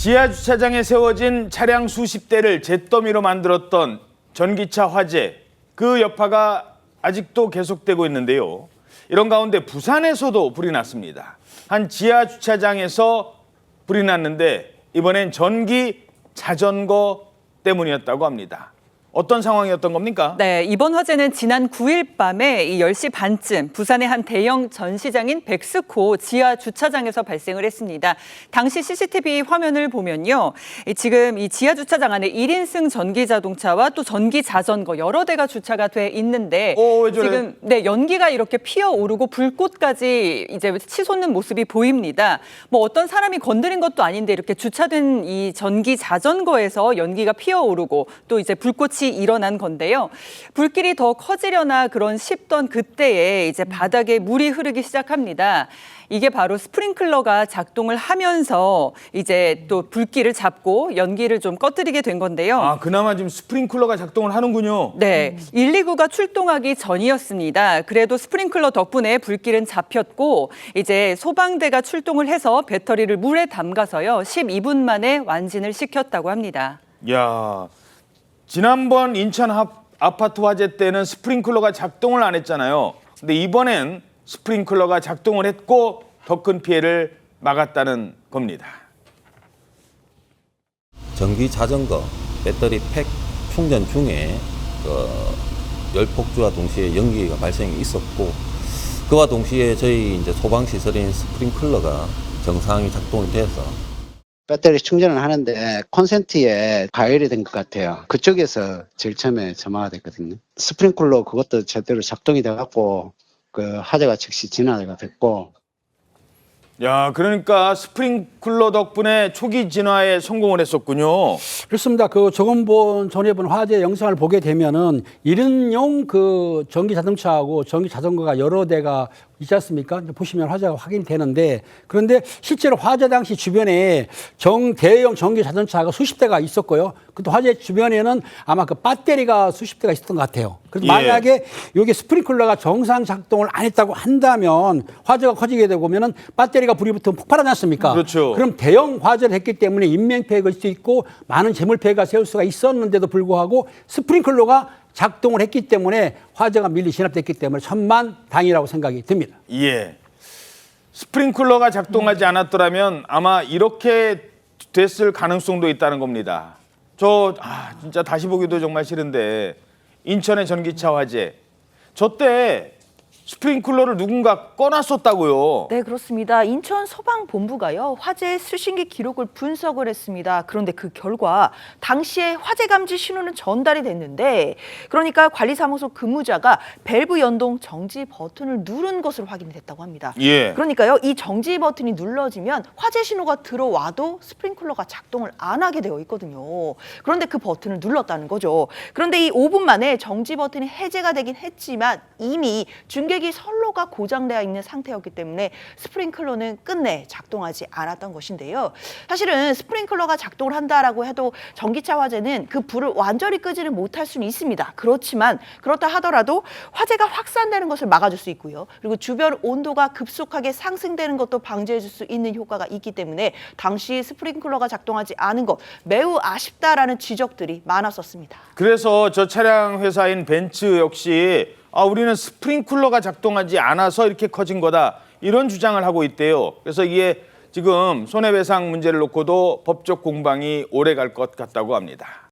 지하 주차장에 세워진 차량 수십 대를 잿더미로 만들었던 전기차 화재, 그 여파가 아직도 계속되고 있는데요. 이런 가운데 부산에서도 불이 났습니다. 한 지하 주차장에서 불이 났는데 이번엔 전기 자전거 때문이었다고 합니다. 어떤 상황이었던 겁니까? 네, 이번 화재는 지난 9일 밤에 10시 반쯤 부산의 한 대형 전시장인 백스코 지하 주차장에서 발생을 했습니다. 당시 CCTV 화면을 보면요. 지금 이 지하 주차장 안에 1인승 전기 자동차와 또 전기 자전거 여러 대가 주차가 돼 있는데 왜 저래? 지금 연기가 이렇게 피어오르고 불꽃까지 이제 치솟는 모습이 보입니다. 뭐 어떤 사람이 건드린 것도 아닌데 이렇게 주차된 이 전기 자전거에서 연기가 피어오르고 또 이제 불꽃이 일어난 건데요. 불길이 더 커지려나 그런 싶던 그때에 이제 바닥에 물이 흐르기 시작합니다. 이게 바로 스프링클러가 작동을 하면서 이제 또 불길을 잡고 연기를 좀 꺼뜨리게 된 건데요. 그나마 지금 스프링클러가 작동을 하는군요. 네, 119가 출동하기 전이었습니다. 그래도 스프링클러 덕분에 불길은 잡혔고 이제 소방대가 출동을 해서 배터리를 물에 담가서요. 12분 만에 완진을 시켰다고 합니다. 야, 지난번 인천 아파트 화재 때는 스프링클러가 작동을 안 했잖아요. 근데 이번엔 스프링클러가 작동을 했고 더 큰 피해를 막았다는 겁니다. 전기 자전거 배터리 팩 충전 중에 열폭주와 동시에 연기가 발생이 있었고, 그와 동시에 저희 이제 소방 시설인 스프링클러가 정상이 작동이 돼서 배터리 충전을 하는데 콘센트에 가열이 된 것 같아요. 그쪽에서 제일 처음에 점화가 됐거든요. 스프링클러 그것도 제대로 작동이 돼갖고 그 화재가 즉시 진화가 됐고. 야, 그러니까 스프링클러 덕분에 초기 진화에 성공을 했었군요. 그렇습니다. 그 조금 전에 본 화재 영상을 보게 되면은 1인용 그 전기 자동차하고 전기 자전거가 여러 대가 있지 않습니까? 보시면 화재가 확인이 되는데, 그런데 실제로 화재 당시 주변에 대형 전기 자동차가 수십 대가 있었고요. 그 화재 주변에는 아마 그 배터리가 수십 대가 있었던 것 같아요. 그래서 만약에 여기 스프링클러가 정상 작동을 안 했다고 한다면 화재가 커지게 되고 보면은 배터리가 불이 붙으면 폭발하지 않습니까? 그렇죠. 그럼 대형 화재를 했기 때문에 인명피해가 있을 수 있고 많은 재물피해가 세울 수가 있었는데도 불구하고 스프링클러가 작동을 했기 때문에 화재가 밀리 진압됐기 때문에 천만다행이라고 생각이 듭니다. 예. 스프링클러가 작동하지 않았더라면 아마 이렇게 됐을 가능성도 있다는 겁니다. 진짜 다시 보기도 정말 싫은데 인천의 전기차 화재. 저 때 스프링클러를 누군가 꺼놨었다고요. 네, 그렇습니다. 인천 소방본부가요, 화재 수신기 기록을 분석을 했습니다. 그런데 그 결과 당시에 화재 감지 신호는 전달이 됐는데, 그러니까 관리사무소 근무자가 밸브 연동 정지 버튼을 누른 것으로 확인이 됐다고 합니다. 예. 그러니까요, 이 정지 버튼이 눌러지면 화재 신호가 들어와도 스프링클러가 작동을 안 하게 되어 있거든요. 그런데 그 버튼을 눌렀다는 거죠. 그런데 이 5분 만에 정지 버튼이 해제가 되긴 했지만 이미 중계기 선로가 고장되어 있는 상태였기 때문에 스프링클러는 끝내 작동하지 않았던 것인데요. 사실은 스프링클러가 작동을 한다라고 해도 전기차 화재는 그 불을 완전히 끄지는 못할 수는 있습니다. 그렇지만 그렇다 하더라도 화재가 확산되는 것을 막아줄 수 있고요. 그리고 주변 온도가 급속하게 상승되는 것도 방지해줄 수 있는 효과가 있기 때문에 당시 스프링클러가 작동하지 않은 것 매우 아쉽다라는 지적들이 많았었습니다. 그래서 저 차량 회사인 벤츠 역시 우리는 스프링클러가 작동하지 않아서 이렇게 커진 거다, 이런 주장을 하고 있대요. 그래서 이게 지금 손해배상 문제를 놓고도 법적 공방이 오래 갈 것 같다고 합니다.